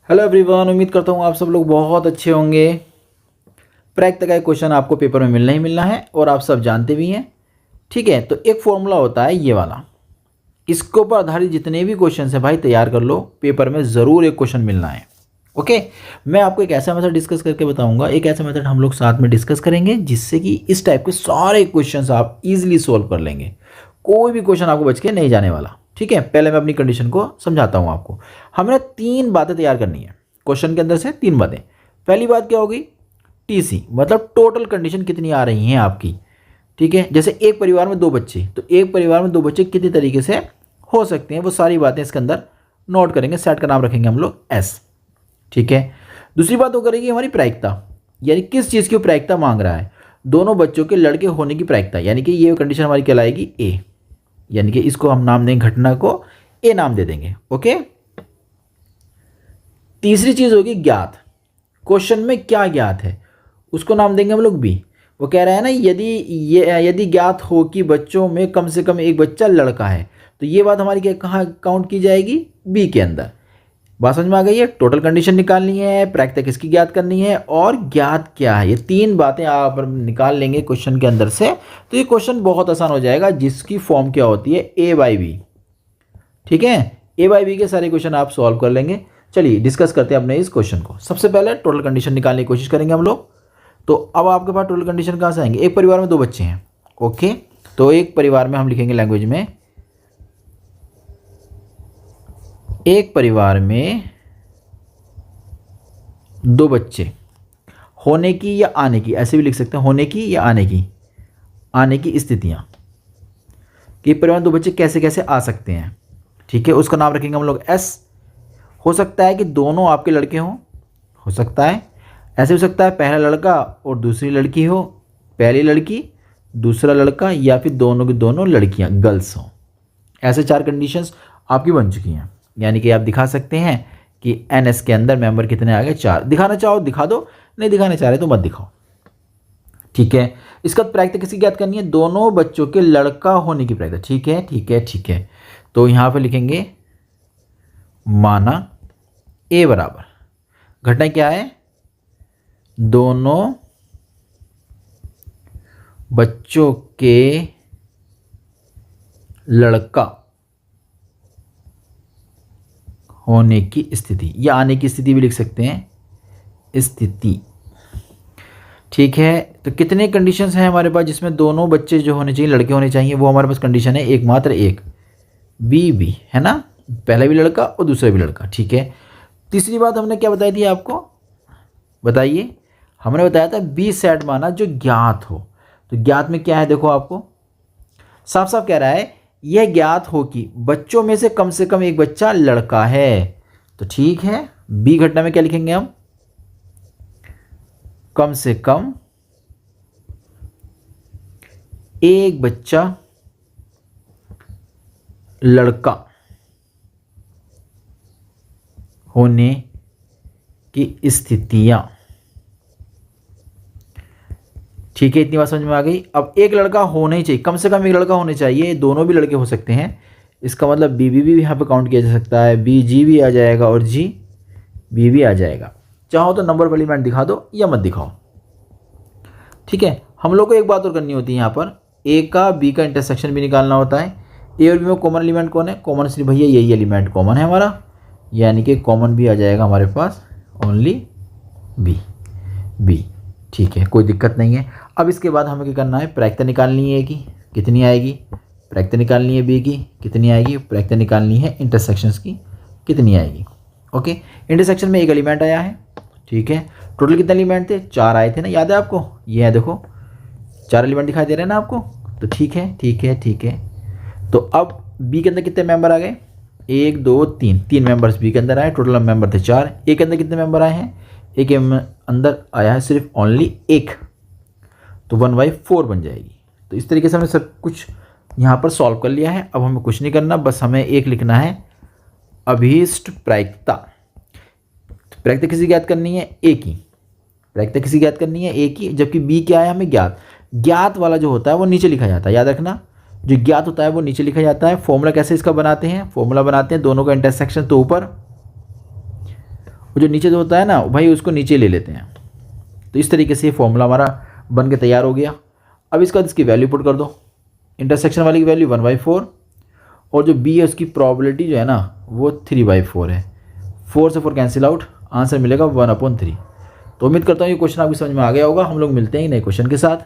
Hello everyone, उम्मीद करता हूँ आप सब लोग बहुत अच्छे होंगे। प्रैक्टिकल का क्वेश्चन आपको पेपर में मिलना ही मिलना है और आप सब जानते भी हैं। ठीक है, तो एक फॉर्मूला होता है ये वाला, इसके ऊपर आधारित जितने भी क्वेश्चन हैं भाई तैयार कर लो, पेपर में ज़रूर एक क्वेश्चन मिलना है। ओके, मैं आपको एक ऐसा मेथड डिस्कस करके बताऊंगा, एक ऐसा मेथड हम लोग साथ में डिस्कस करेंगे जिससे कि इस टाइप के सारे क्वेश्चन आप इजीली सोल्व कर लेंगे। कोई भी क्वेश्चन आपको बच के नहीं जाने वाला। ठीक है, पहले मैं अपनी कंडीशन को समझाता हूँ आपको। हमें 3 बातें तैयार करनी है क्वेश्चन के अंदर से, 3 बातें। पहली बात क्या होगी, टीसी मतलब टोटल कंडीशन कितनी आ रही हैं आपकी। ठीक है, जैसे एक परिवार में 2 बच्चे, तो एक परिवार में 2 बच्चे कितने तरीके से हो सकते हैं, वो सारी बातें इसके अंदर नोट करेंगे। सेट का नाम रखेंगे हम लोग एस। ठीक है, दूसरी बात वो करेगी हमारी प्रायिकता, यानी किस चीज़ की प्रायिकता मांग रहा है, दोनों बच्चों के लड़के होने की प्रायिकता, यानी कि ये कंडीशन हमारी कहलाएगी ए, यानी कि इसको हम नाम देंगे, घटना को ए नाम दे देंगे। ओके, तीसरी चीज होगी ज्ञात, क्वेश्चन में क्या ज्ञात है उसको नाम देंगे हम लोग बी। वो कह रहा है ना, यदि ज्ञात हो कि बच्चों में कम से कम एक बच्चा लड़का है, तो ये बात हमारी क्या कहाँ काउंट की जाएगी, बी के अंदर। बात समझ में आ गई है। टोटल कंडीशन निकालनी है, प्रायिकता किसकी ज्ञात करनी है और ज्ञात क्या है, ये 3 बातें आप निकाल लेंगे क्वेश्चन के अंदर से, तो ये क्वेश्चन बहुत आसान हो जाएगा, जिसकी फॉर्म क्या होती है ए बाई बी। ठीक है, ए बाई बी के सारे क्वेश्चन आप सॉल्व कर लेंगे। चलिए डिस्कस करते हैं अपने इस क्वेश्चन को। सबसे पहले टोटल कंडीशन निकालने की कोशिश करेंगे हम लोग। तो अब आपके पास टोटल कंडीशन कहाँ से आएंगे, एक परिवार में 2 बच्चे हैं। ओके, तो एक परिवार में हम लिखेंगे लैंग्वेज में, एक परिवार में 2 बच्चे होने की या आने की, ऐसे भी लिख सकते हैं, होने की या आने की स्थितियां, कि परिवार में 2 बच्चे कैसे कैसे आ सकते हैं। ठीक है, उसका नाम रखेंगे हम लोग एस। हो सकता है कि दोनों आपके लड़के हों, हो सकता है ऐसे हो सकता है पहला लड़का और दूसरी लड़की हो, पहली लड़की दूसरा लड़का, या फिर दोनों की दोनों लड़कियां गर्ल्स हों। ऐसे 4 कंडीशंस आपकी बन चुकी हैं, यानी कि आप दिखा सकते हैं कि एनएस के अंदर मेंबर कितने आ गए, 4। दिखाना चाहो दिखा दो, नहीं दिखाना चाह रहे तो मत दिखाओ। ठीक है, इसका प्रायिकता किसकी ज्ञात करनी है, दोनों बच्चों के लड़का होने की प्रायिकता। ठीक है ठीक है ठीक है, तो यहां पे लिखेंगे माना ए बराबर, घटना क्या है, दोनों बच्चों के लड़का होने की स्थिति, या आने की स्थिति भी लिख सकते हैं, स्थिति। ठीक है, तो कितने कंडीशंस हैं हमारे पास जिसमें दोनों बच्चे जो होने चाहिए लड़के होने चाहिए, वो हमारे पास कंडीशन है एकमात्र एक, बी बी है ना, पहला भी लड़का और दूसरा भी लड़का। ठीक है, तीसरी बात हमने क्या बताई थी आपको, बताइए। हमने बताया था बी सेट माना जो ज्ञात हो, तो ज्ञात में क्या है, देखो आपको साफ साफ कह रहा है यह ज्ञात हो कि बच्चों में से कम एक बच्चा लड़का है। तो ठीक है, बी घटना में क्या लिखेंगे हम, कम से कम एक बच्चा लड़का होने की स्थितियां। ठीक है, इतनी बात समझ में आ गई। अब एक लड़का होना ही चाहिए, कम से कम एक लड़का होने चाहिए, दोनों भी लड़के हो सकते हैं, इसका मतलब बी बी भी यहाँ पे काउंट किया जा सकता है, बी जी भी आ जाएगा और जी बी भी आ जाएगा। चाहो तो नंबर वाली एलिमेंट दिखा दो या मत दिखाओ। ठीक है, हम लोग को एक बात और करनी होती है, यहाँ पर ए का बी का इंटरसेक्शन भी निकालना होता है। ए और बी में कॉमन एलिमेंट कौन है, कॉमन सिर्फ भैया यही एलिमेंट कॉमन है हमारा, यानी कि कॉमन भी आ जाएगा हमारे पास ओनली बी बी। ठीक है, कोई दिक्कत नहीं है। अब इसके बाद हमें क्या करना है, प्रायिकता निकालनी है कि कितनी आएगी, प्रायिकता निकालनी है बी की कितनी आएगी, प्रायिकता निकालनी है इंटरसेक्शंस की कितनी आएगी। ओके, इंटरसेक्शन में एक एलिमेंट आया है। ठीक है, टोटल कितने एलिमेंट थे, 4 आए थे ना, याद है आपको, ये है देखो 4 एलिमेंट दिखाई दे रहे हैं ना आपको। तो ठीक है ठीक है ठीक है, तो अब बी के अंदर कितने मेंबर आ गए, 1 2 3 मेंबर्स बी के अंदर आए, टोटल मेंबर थे 4। ए के अंदर कितने मेंबर आए हैं, ए के अंदर आया है सिर्फ ओनली 1, तो 1/4 बन जाएगी। तो इस तरीके से हमने सब कुछ यहाँ पर सॉल्व कर लिया है। अब हमें कुछ नहीं करना, बस हमें एक लिखना है अभीष्ट प्रायिकता। तो प्रायिकता किसी ज्ञात करनी है, ए की, प्रायिकता किसी ज्ञात करनी है ए की, जबकि बी क्या है हमें ज्ञात। ज्ञात वाला जो होता है वो नीचे लिखा जाता है, याद रखना, जो ज्ञात होता है वो नीचे लिखा जाता है। फॉर्मूला कैसे इसका बनाते हैं, फॉर्मूला बनाते हैं दोनों का इंटरसेक्शन तो ऊपर वो जो नीचे जो होता है ना भाई उसको नीचे ले लेते हैं। तो इस तरीके से ये फॉर्मूला हमारा बन के तैयार हो गया। अब इसके बाद इसकी वैल्यू पुट कर दो, इंटरसेक्शन वाली की वैल्यू 1/4 और जो बी है उसकी प्रोबेबिलिटी जो है ना वो 3/4 है। 4 से 4 कैंसिल आउट, आंसर मिलेगा 1/3। तो उम्मीद करता हूँ ये क्वेश्चन आपकी समझ में आ गया होगा। हम लोग मिलते हैं नए क्वेश्चन के साथ।